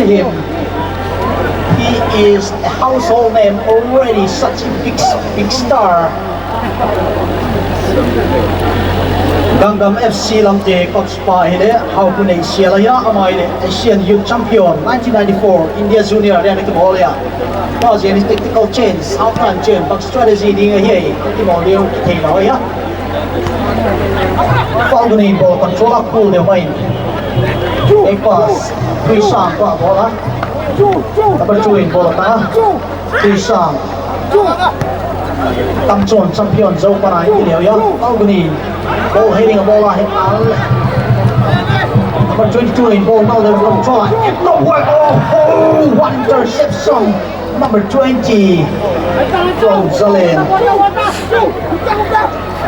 seen him. He is a household name already, such a big star. Gangnam FC lamte coach pa hele how kun Asia ya amai Asian Youth Champion 1994 India Junior dia ke bola. Was any technical change, outline change, but strategy ding here. Ke bola ke no ya. Falguni ball control cool the wine. A pass. Trisang pa bola. Number 2 in bola ta. Trisang. Tam chon champion zo pa na ini ya. Falguni ball heading a ball ahead. Number 22 in ball now they're going to try. No way. Oh, one interception. Number 20 from Zalin.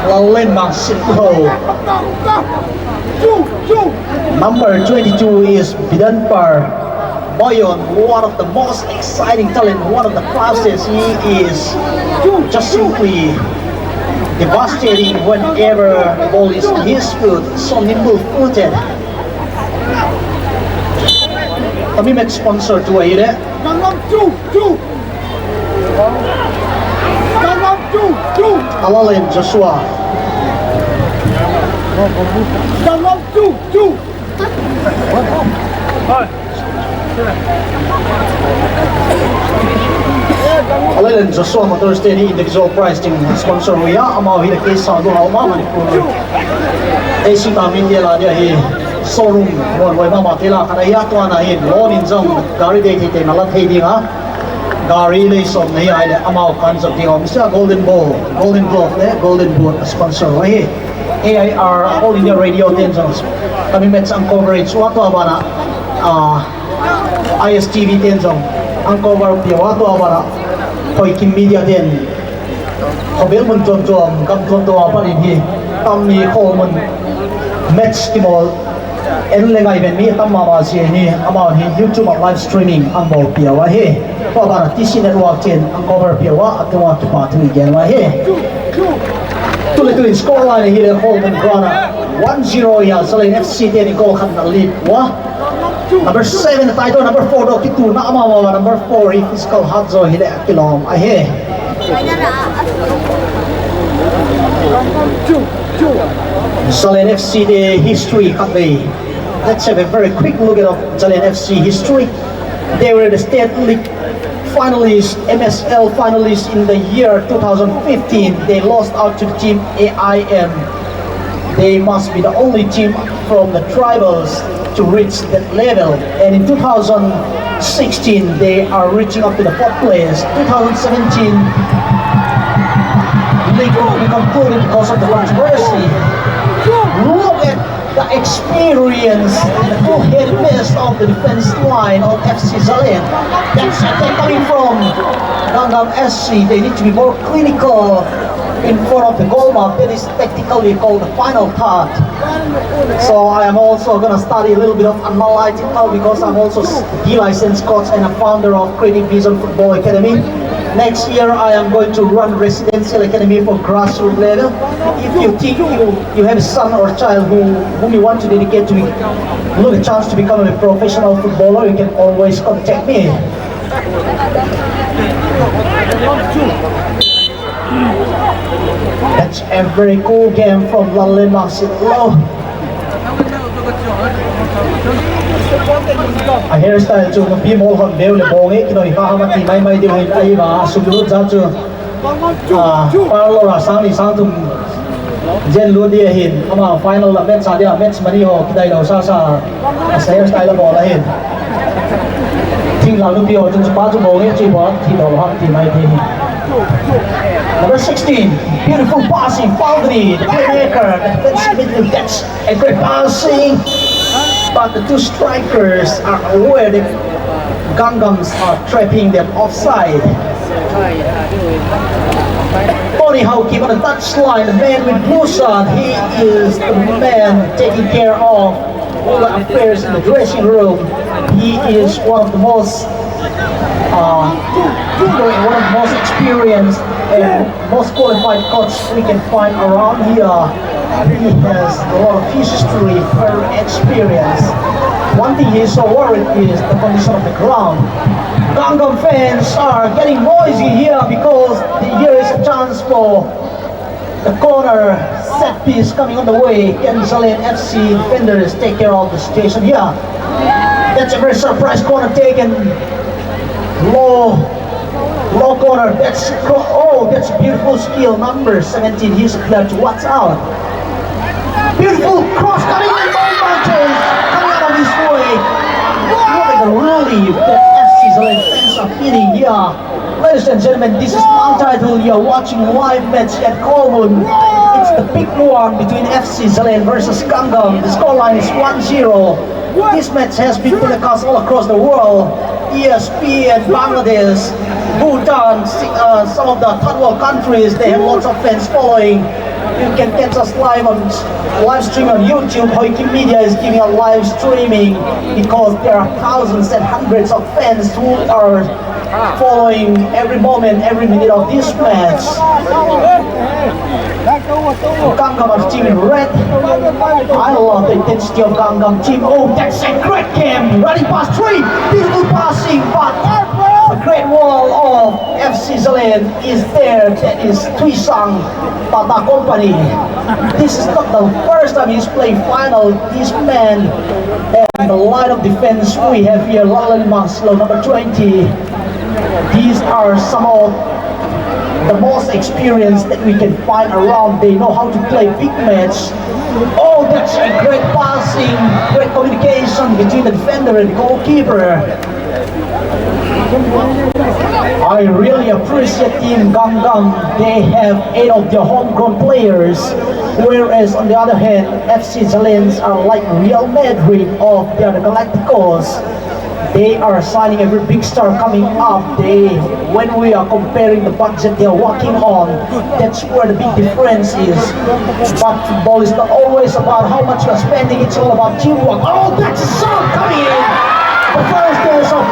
Lalin Mangsitho. Number 22 is Bidanpar Boyon, one of the most exciting talent, one of the fastest. He is just simply devastating whenever the ball is on his foot, so nimble-footed. Kami may sponsor to a yun Alalin Joshua. Alalin Joshua Motor Steady individual price ting sponsor mo ya amaw hila kay sa duha mama ni puno. Ay si tamin dia la dia hi showroom mon wai mama tela kana ya to na hi loan in jong gari de te na la thei ding ha. Gari le som nei ai le amaw kan jok ding om sia golden ball, golden glove le golden boot sponsor wa hi. AIR All India Radio Tenjons. Kami met ang coverage wato abana ISTV Tenjong ang cover pi wato abana Hoi Kim Media Den. Kobel mun jom kam thon to apa ni tam mi ko mun match timol en lengai ben mi tam ma ba si ni ama ni YouTube live streaming ang mo pi wa he. To abana TC network ten ang cover pi wa atwa to pa tu gen wa he. Tuloy-tuloy scoreline here at Holman Grana 1-0 ya Zalin FC din goal kan na lead wa number 7 na tayo number 4 do kitu na amawa number 4 Fiscal Hadzo hile kilom ahe Zalin FC the history kabe. Let's have a very quick look at Zalin FC history. They were the state league finalists, MSL finalists in the year 2015. They lost out to the team AIM. They must be the only team from the tribals to reach that level. And in 2016, they are reaching up to the 4th place. 2017, league will be concluded because of the controversy. Look at the experience, the two-headedness of the defense line of FC Zalin. That's coming from Gangnam SC. They need to be more clinical in front of the goal mark. That is technically called the final third. So I am also going to study a little bit of analytical because I'm also the licensed coach and a founder of Creative Vision Football Academy. Next year I am going to run residential academy for grassroots level. If you think you have a son or a child whom you want to dedicate to look a chance to become a professional footballer, you can always contact me. That's a very cool game from Lalin Mangsitho. A hairstyle chu no pi mo hon beu le bong e kino ha ha ma ti mai de hai ai ba su lu za chu pa lo ra sang ni sang tum jen lu dia hin ama final la match sa dia match mani ho kidai lo sa hairstyle la bola hin ting la lu pi ho chu pa chu bong e chi bo ti lo ha ti mai de Number 16, beautiful passing, Falguni, the playmaker, the defensive midfield gets a great passing. But the two strikers are aware that Gangnams are trapping them offside. Funny how keep on the touchline, the man with blue shirt, he is the man taking care of all the affairs in the dressing room. He is one of the most experienced and most qualified coach we can find around here. He has a lot of history, very experienced. One thing he's so worried is the condition of the ground. Gangnam fans are getting noisy here because here is a chance for the corner set piece coming on the way. Can Zalien FC defenders take care of the situation here? That's a very surprise corner taken. Low corner. That's a beautiful skill. Number 17. He's clear to watch out. Beautiful cross coming in by Mountains. Coming out of his way. Look at the relief that FC Zalien fans are feeling here. Ladies and gentlemen, this is Untitled. You're watching live match at Kolmun. It's the big one between FC Zalien versus Gangnam. The scoreline is 1-0. This match has been telecast all across the world. ESPN, Bangladesh, Bhutan, some of the third world countries, they have lots of fans following. You can catch us live stream on YouTube. Hoikim Media is giving a live streaming because there are thousands and hundreds of fans who are following every moment, every minute of this match. Gangnam team in red. I love the intensity of Gangnam team. Oh, that's a great game. Running past three. Beautiful passing, but the great wall of FC Zalien is there. That is Tuisang Pata Company. This is not the first time he's playing final. This man and the line of defense we have here, Lalan Maslow, number 20. These are some of the most experienced that we can find around. They know how to play big match. Oh, that's a great passing, great communication between the defender and the goalkeeper. I really appreciate Team Gangnam. They have 8 of their homegrown players, whereas on the other hand, FC Zaliens are like Real Madrid of the Galacticos. They are signing every big star coming up. When we are comparing the budget they are working on, that's where the big difference is. But football is not always about how much you're spending, it's all about teamwork. Oh, that's a shot coming in! The first days of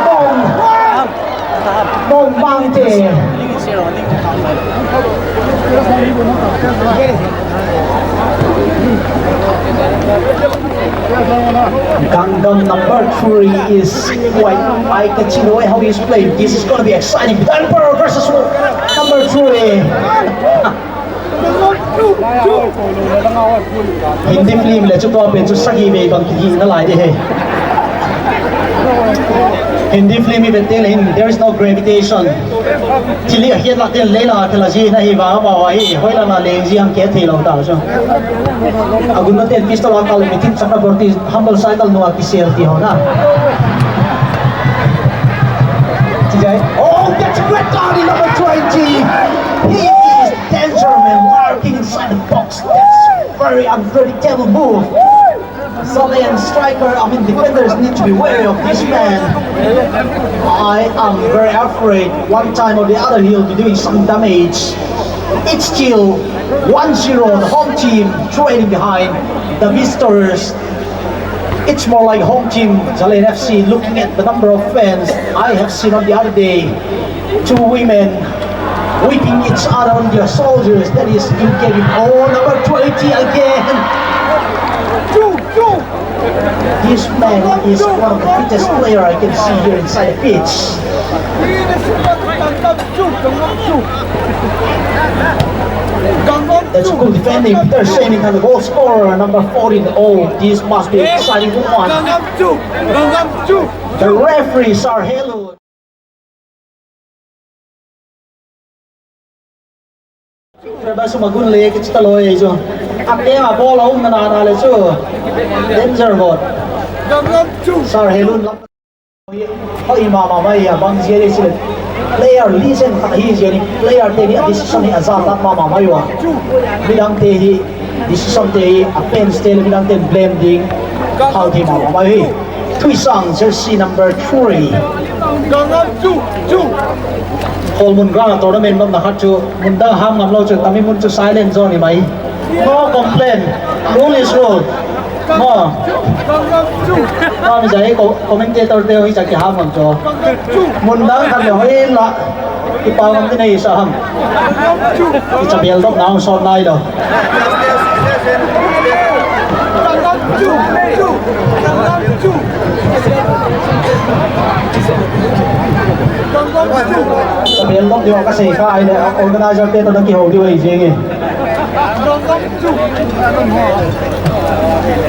Mong Bante. Gangnam number 3 is quite eye-catching the way how he's playing. This is going to be exciting. Emperor versus number 3. Hindi film le chukwa pe chu sagi be bang ki na lai de he. Hindi film be tel hin there is no gravitation. Chili hian la tel le la tel ji na hi ba ba wa hi hoi la na leng ji ang ke thei lo ta so. Agun na tel pistol akal me tin chakra borti humble cycle no ki sel ti ho na. Oh, that's a great target number 20. He is danger man lurking inside the box. That's very unpredictable move. Zalien striker, defenders need to be wary of this man. I am very afraid one time or the other he'll be doing some damage. It's still 1-0, the home team trailing behind the visitors. It's more like home team, Zalien FC, looking at the number of fans. I have seen on the other day 2 women whipping each other on their soldiers. That is in-game. Oh, number 20 again. This man is one of the fittest players I can see here inside the pitch. That's good defending. Peter Shening and the goal scorer, number 14. Oh, this must be an exciting one. The referees are hello. Ba sumagun le ke chtaloi jo ake ma ball na na le chu danger bot sar helun hoi ma mai ya bang jere chile player listen hi jeri player te ni decision ni azam ta ma mai wa bilang te hi decision te offense te bilang te blending how te ma mai Tuisang jersey number 3 Kolmun ground tournament nom na chu munda ham ngam lo chu tami mun chu silent zone ni mai no complain rule is rule mo mi jai ko commentator te hoi chaki ham ngam cho munda kan le hoi la ipaw ngam te nei sa ham it's a build up now so nai lo Sabihin mo, di ba kasi kain na organizer dito ng kihaw, di ba ising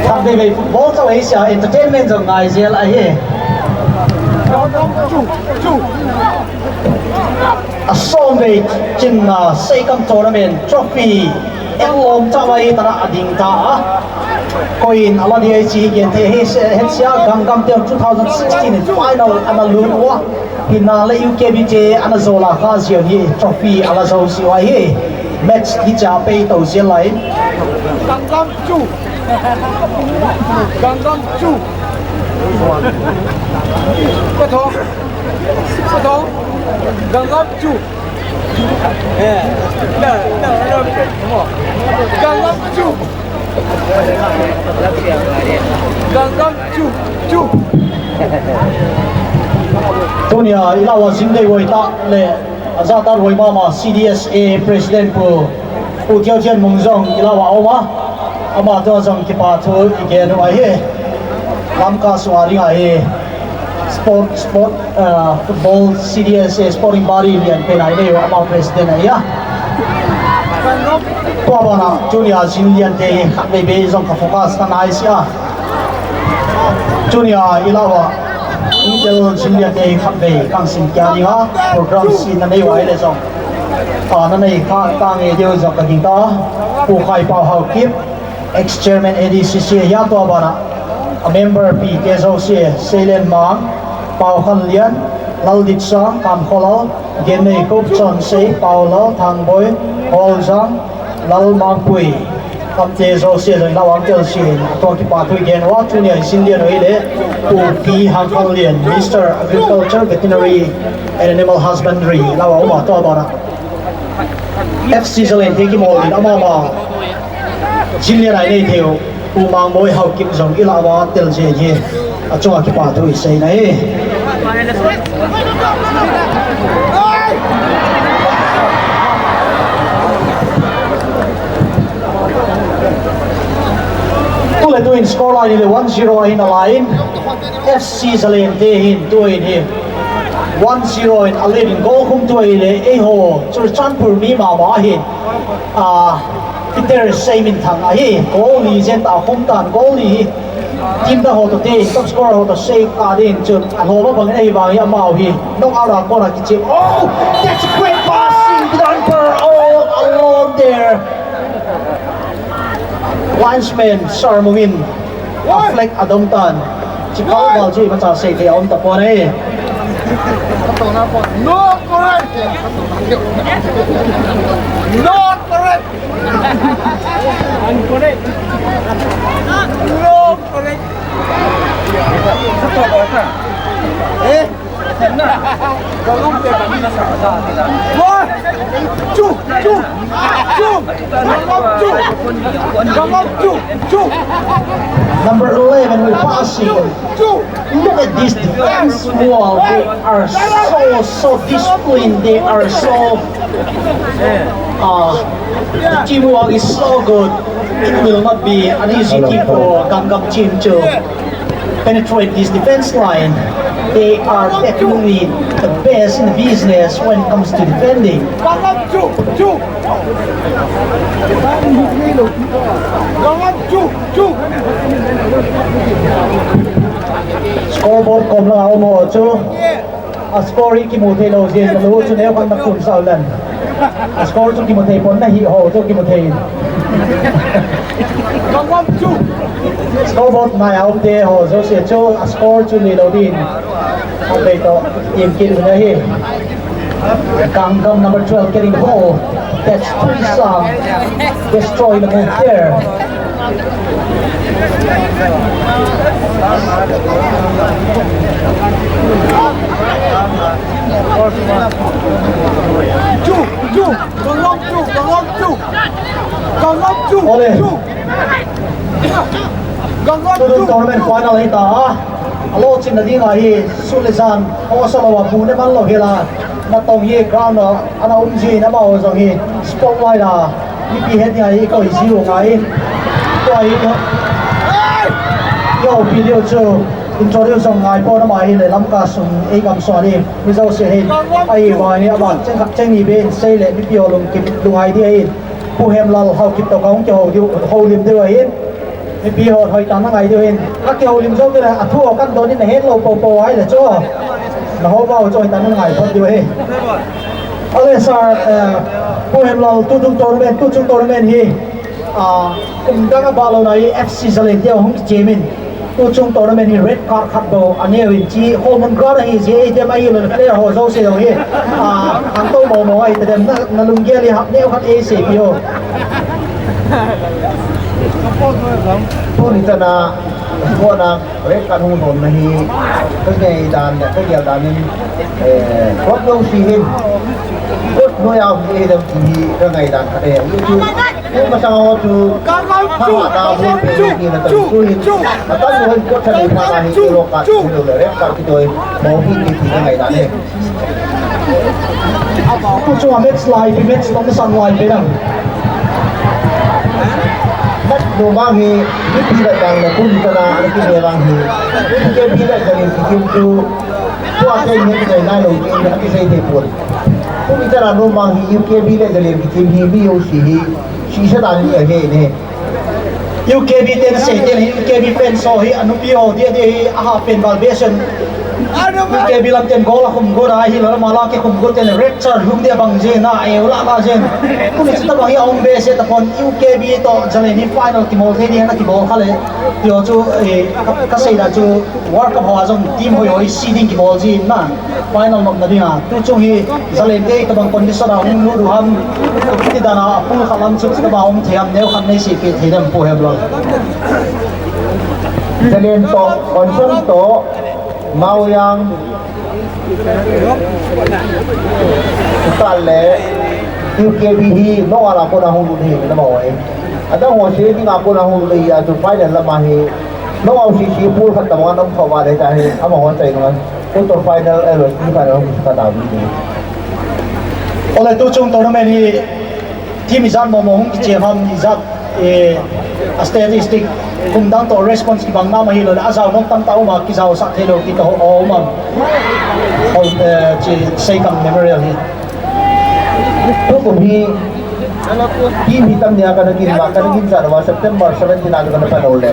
Thằng đi về football cho ấy sẽ entertainment rồi ngài sẽ lại gì a song về trên second tournament trophy em lom cho vậy ta đã định ta coin ala đi ấy chỉ hiện thế hết sẽ gam gam tiêu 2016 final anh luôn quá hina lấy UKBJ anh zola khá nhiều hi trophy ala zo siêu ấy match đi trả pay tàu sẽ lại Gangnam Chu. Gangnam Chu. Bắt đầu. Gangnam Chu. Gangnam Chu. Gangnam Chu. Chu. Tunia ilawa singdei woi ta le azata woi mama CDSA president pu tiao jian mong zong ilawa oma ama to zong kipa thu again wai he lam ka swari ga he sport football CDSA sporting body lian pe nai le ama president ya to bana junior sin lian te khat be be zong ka focus kan ai sia junior ilawa Intel Senior Day khắp về càng sinh kia đi ha program xin là đây vậy là xong nó này càng nghe điều dọc cái gì đó phụ khai bảo hậu kiếp ex chairman ADCC ya to bana a member PKSOC Selen Mang bảo khăn liên lal dit sang kam kholal gen nei kop chon sei paulo thang boy hol sang lal mang pui kam te zo se rồi lao ang tel sin to ki pa thui gen wa tu ne sin dia noi le pu pi hang khang lian Mr Agriculture Veterinary and Animal Husbandry lao ma to ba na FC Zalen te ki mo din ama ma jilian ai nei theo pu mang boy hau kip zong ki lawa tel je je a chunga ki pa thui sei nai Tule tuin scoreline ile 1-0 in a line. FC Zalen tehin tuin hi 1-0 in a leading goal kum tuin ile eho chur chanpur mi ma ma hin Peter Seimin thang ahi goal li zen ta kum tan goal li team da ho to te top scorer ho to sei ka din chu ho ba bang ei ba ya mau hi knock out a corner ki chip oh that's a great passing Granper all alone there linesman Sarmungin Affleck Adongtan Chikau Balji macam saya dia on tapon eh No correct. Not correct. Incorrect. No correct. Eh? Kalau dia kami nak sahaja. Wah! Chu! Number 11 with passing. Look at this defense wall. They are so disciplined. They are so the teamwork is so good. It will not be an easy team for Gangnam team to penetrate this defense line. They are definitely the best in the business when it comes to defending. Gangnam Chu! Scoreboard kom lang ako mo chu. A score ki mo the lo jen lo chu ne kan takun sa ulan. A score chu ki mo the pon na hi ho chu ki mo the. Gangnam Chu! Scoreboard na yaw te ho so se chu a score chu ni lo din. Ang to team kin na hi. Gangnam number 12 getting the ball. That's Trisam destroying the move there. Oleh. Turun tournament final ita. Alo chin na dinga hi Sulisan Osalawa pune man lo hila na tong ye ground ana umji na ma o zong hi spotlight la ipi het ya hi ko hi ngai to hi yo video chu introduce ang ngai po na mai le lam ka sum e gam so ni result se hin ai wai ni aban cheng khak cheng ni ben sei le mi pio lum kip lungai di ai pu hem lal hau kip to kaung cho ho lim de ai mi pio hoi tan ngai de hin ka ke ho lim zo de a thu kan do ni na hen lo po ai le cho na ho ba cho tan ngai po de ai ale sar pu hem lal tu chung tournament hi kum danga balo nai FC Zalen dia hong jemin tu chung tournament hi red card khat do ane win chi homon gra hi je de mai lo player ho zo se do hi an to mo ai te dem na lung ge li hak ne khat a se pioพวกนี้จะนะพวกนะเรียกการหุ่นหุ่นนะฮีก็ไงด่านเนี่ยก็เกี่ยวด่านนี้รถยงสีหินรถน้อยเอาสีหินสีก็ไงด่านอะไรยูทูบนี่มาสร้างว่าจูข้าวดาวบนเป็นนี่นะตัวจูหินแต่ตอนนี้ก็จะมีมาฮีโลกาจูเลยเรียกการที่โดยมองที่ที่ก็ไงด่านเนี่ย tu chung match live match tom san live pe dang mất đồ bao hi biết đi lại càng là cũng đi ra anh cái này bằng hi cái đi lại càng thì kêu chú qua cái những cái này đầu tiên là cái dây thép buồn cũng đi ra đồ bao hi cái đi lại càng thì kêu hi bị xì sẽ đàn như vậy này UKB ten se ten UKB fan so hi anu pio dia de aha pen valvation UKB lam ten goal khum go da hi lo mala ke khum go ten red char hum dia bang je na e la ka jen ku ni ta bang hi ong be se ta pon UKB to jale ni final ki mol the ni na ki bol khale tio chu ka sei da chu world cup ho jong team hoi seeding ki bol ji na final nok na dinga tu chu hi jale de ta bang condition a ong lu du ham ti da na pu khalam chu ta ba ong thiam neu khan nei si pe thedam po he blo cho nên to còn sân to mau yang ta lệ UKBD nó là con nào hùng thì nó bảo ấy ada hồ sĩ thì ngã con nào hùng thì chụp phải để làm mà thì nóเอาสีสีพูดขัดตะวันน้ำเข้ามาได้ใจเอามาหัวใจกันตัวตัวไฟนอลเออที่ไฟนอลของสตาร์วิดี ole tu chung tournament hi team izan mo mo hung ki chem ham izat a statistic kum dang to response ki bang na ma hi lo azaw nom tam tau ma ki zaw sa thelo ki to o man o chi sei kam memorial hi ทุกคนที่มีตั้งเนี่ยกันกินมากันกินจากว่า September 17 นั้นกันเป็นโอเล่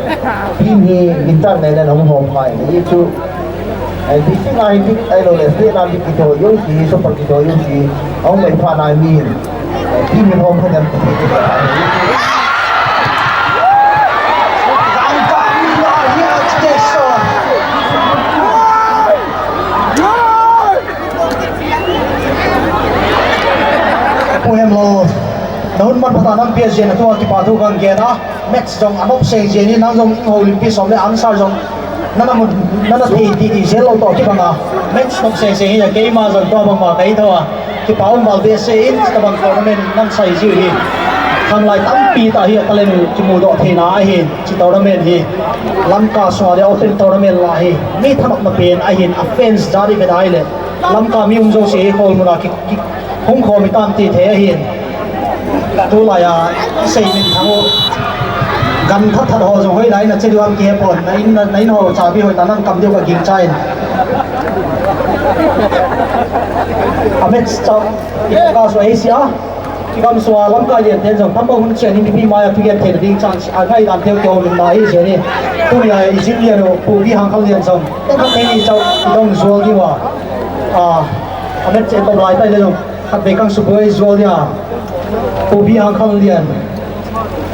ที่มีกินจากในนั้นของผมไปนี่คือไอ้ที่สิ่งอะไรที่ไอ้โอเล่ที่นั่นที่กินโดยยุ่งสีสุพรรณกินโดยยุ่งสีเอาเงินผ่านไอ้มีนที่มีผมคนนั้นที่กินจาก Puhem lo nahun man pata nang PSG na tuwa ki patu kang gena match jong anop se jeni nang jong Olympic som le answer jong nana ti zelo to ki banga match nok se hi ya ke ma jong to bang ma kai thawa ki paum bal de se in ta bang tournament nang sai ji hi thang lai tam pi ta hi kalen ki mu do thina hi chi tournament hi lamka so le open tournament la hi mi thamak na pen a hin offense dari be dai le lamka mi um jo se khol mu na ki hung kho mi tam ti the hin tu la ya sei min thang gan thắt thắt ho jo hoi lai na che duam ki pon nai ho cha bi hoi tanang kam deu ka ging chai amet stop ka so asia ki kam so lam ka ye ten jong tambo hun chen ni bi ma ya pigen the ding chance a ngai dan theo ko min mai je ni tu ya engineer ro pu gi hang khal lian jong ten ka ni chau dong zual gi wa amet chen ko lai tai le jong hat be kang su boi zual ya pu bi hang khal lian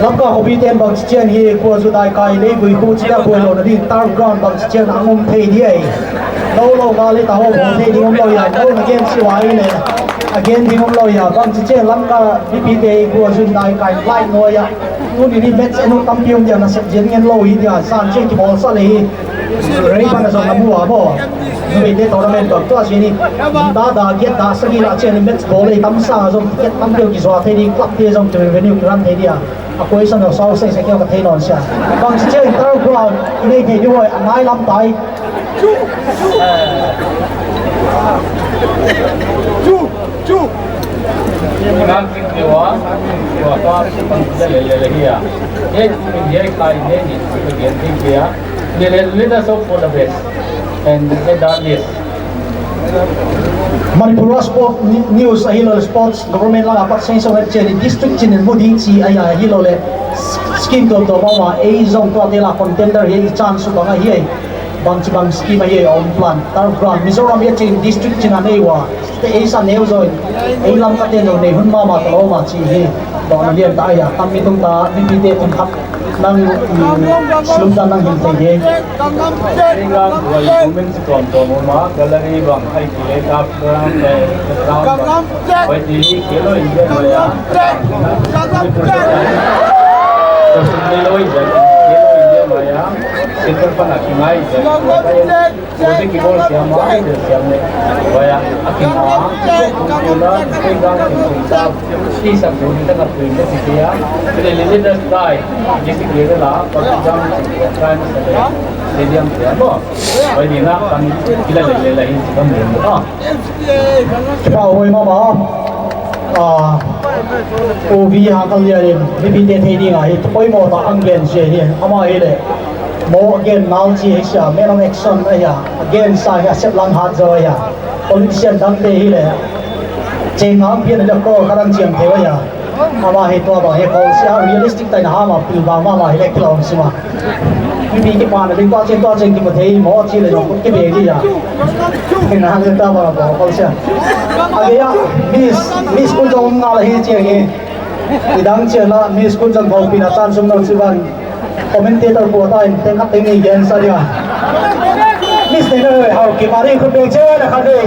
lam ka hobi ten bang chen hi ko zu dai kai le bui ku chi da boi lo na din tar ground bang chen angom thei di ai lo ga le ta ho bo thei di ngom lo ya lo again si wa ai ne again di ngom lo ya bang chen lam ka bi te ko zu dai kai lai no ya nu ni match enu tam pium dia na se jen ngen lo hi dia san chen ki bol sa le hi rei pa na zo na mu wa bo nu be de tournament to to si ni da get da sa gi la chen match bol le tam sa zo get tam pium ki zo thei di club te zo te venue gran thei dia a koi san no sau se kyo ka thei non sia bang chen tar ground nei thei di hoi anai lam tai Chu Nang kiwa, kiwa pa si pang dali lagi ya. Ye, ye kai ne ni, so gen ting ya. let us hope for the best and get done this. Manipur Sport News Hilol Sports Government lang apat sa isang district chinin mo din si ay Hilol scheme to mama a zone to atela contender hi chance ba nga hi bang scheme hi on plan tar ground Mizoram ya chin district chin anewa te isa neo zone ay lam ka teno ne hun mama to ma chi hi do na lian ta ya kami tung ta bibite tung hap nang slumdan nang hintay hi Sehingga dua women's contoh mama gallery bang hai kile tap ground ground by the kilo India maya Kilo India maya center pan akingai jadi kibol siapa siapa maya akingai kilo sehingga kita isap dulu kita nggak punya sih ya jadi leaders die jadi kita lah perjam kan stadium siapa vậy thì nó tăng cái là hiện trong miền đó Kau oi mama OV hakalian bibite thedi ngai oi mo ta anggen se ni ama ile mo again now chi sia menong action aya again sa ya sep lang hat zo ya politician dang te ile chengam pian da ko karang chiam the ya ama he to ba he ko sia realistic tai na ma pil ba ma he kilom sima bibi ki pa na ding to chen ki mo thei mo chi le no ki be di ya ke na ha ta ba ba ko sia age ya miss kun jong nga la he che ge idang che la miss kun jong bau pi na chan sum no chiban commentator ko ta in teng teng ni gen sa dia miss ne no ha ki mari ko be che na kha de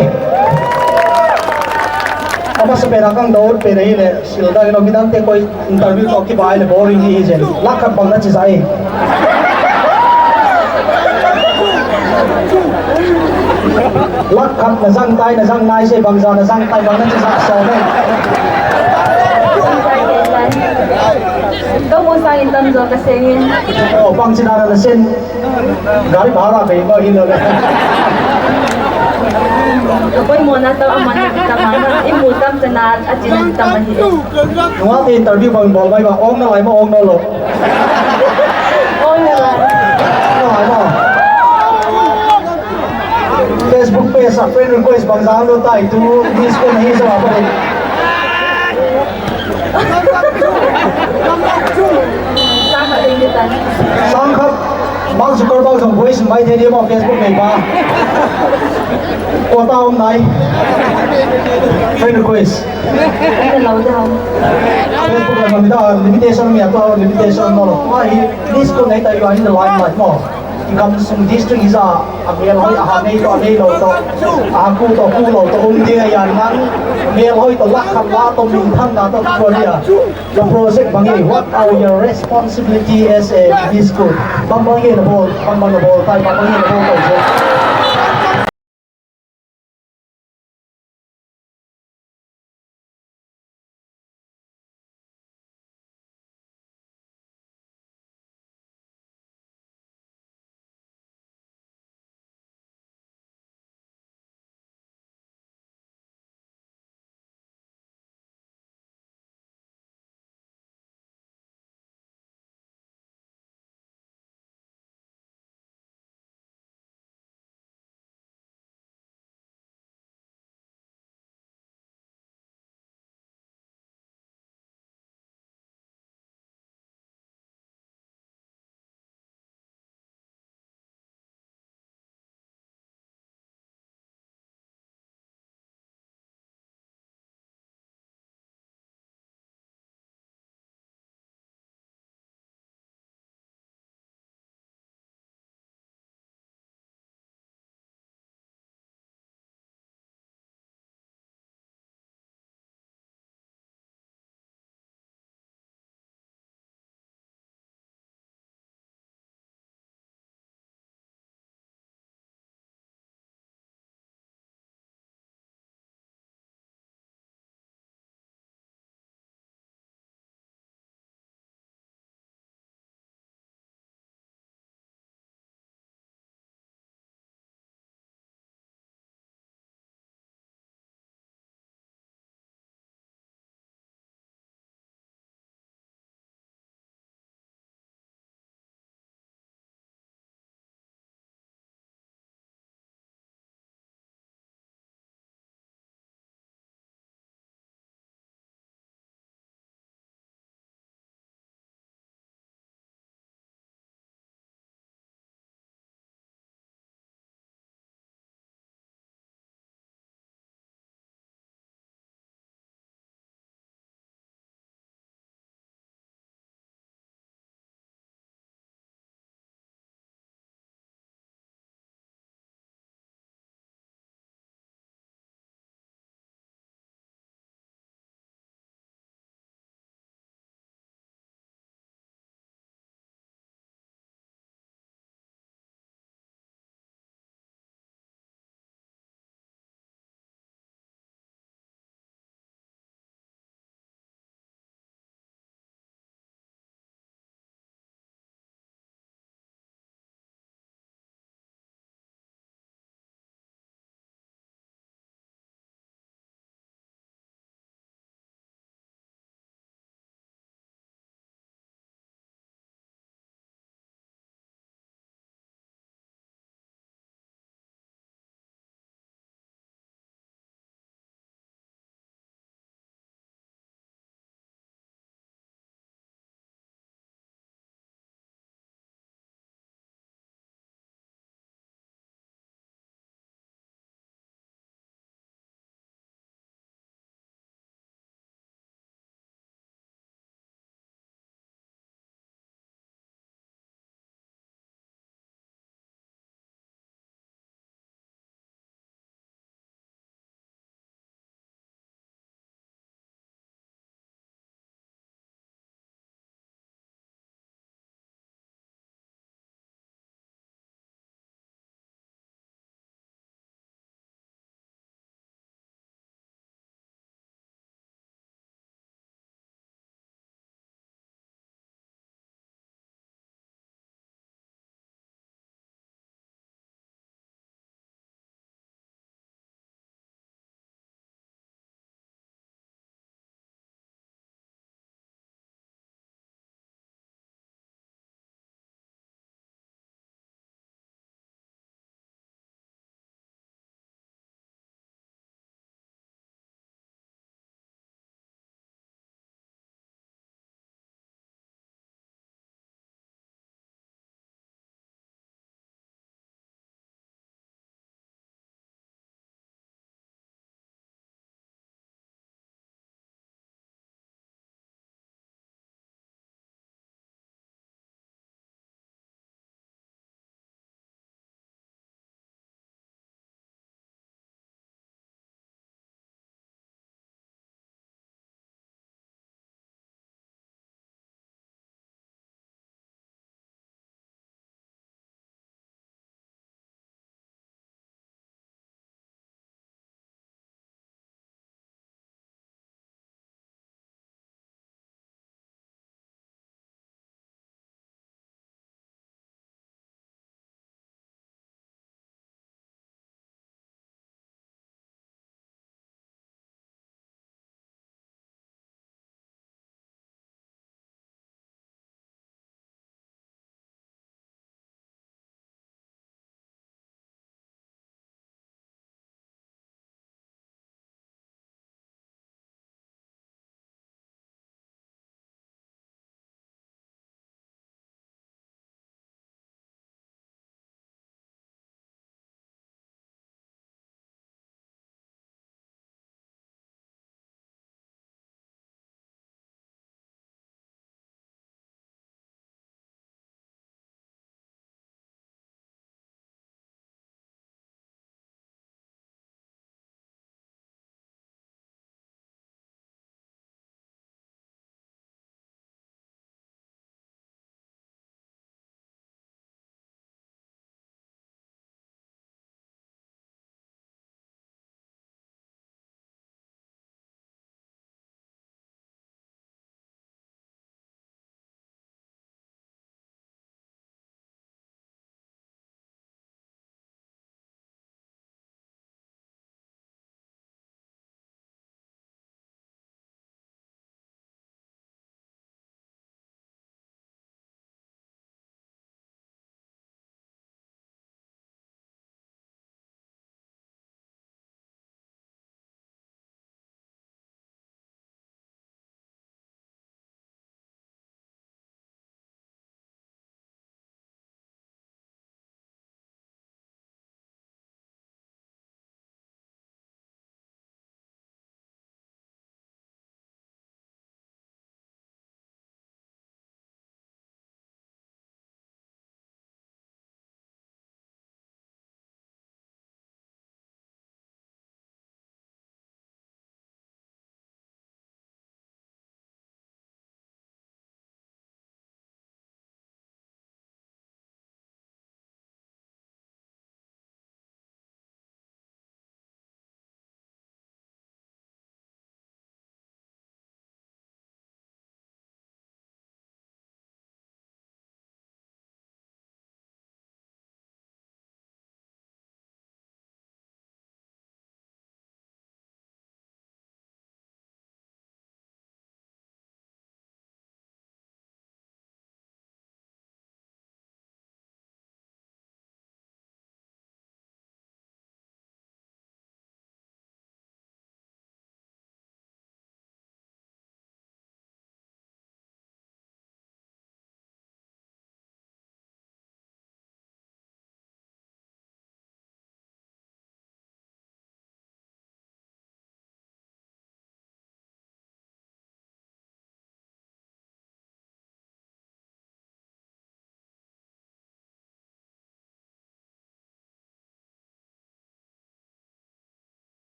ama sa pera kang dor pe rehi le silda no midang te koi interview ko ki bai le boring hi jen lakhat bang na chi sai lakhat na sang nai se bang za na sang tai bang na chi sa so ne Ito mo sa in terms of kasi oh bang sinara na sen gari bhara pe mo hi le apoy mo na to ang manang imutam sa na at sinang Nung ati interview bang bol bai ba ong na lai mo ong no lo Oh, nila. Ano mo Facebook page sa friend request bang za lo tai tu miss ko nahi sa ba rin Sa kalingitan. sang khap Mark Zuckerberg trong voice mai thế đi vào Facebook này ba Cô tao hôm nay friend request Ay, nalaw daw. Facebook là người ta limitation mi ato limitation no lo ai this ko nei tai in the limelight mo income sum district is a mel hoi a nei lo to a ku lo to dia yan nan mel hoi to lak khat la to min than na to ko dia the project bangi what are your responsibility as a this school bang bangi no bol tai bang bangi no bol to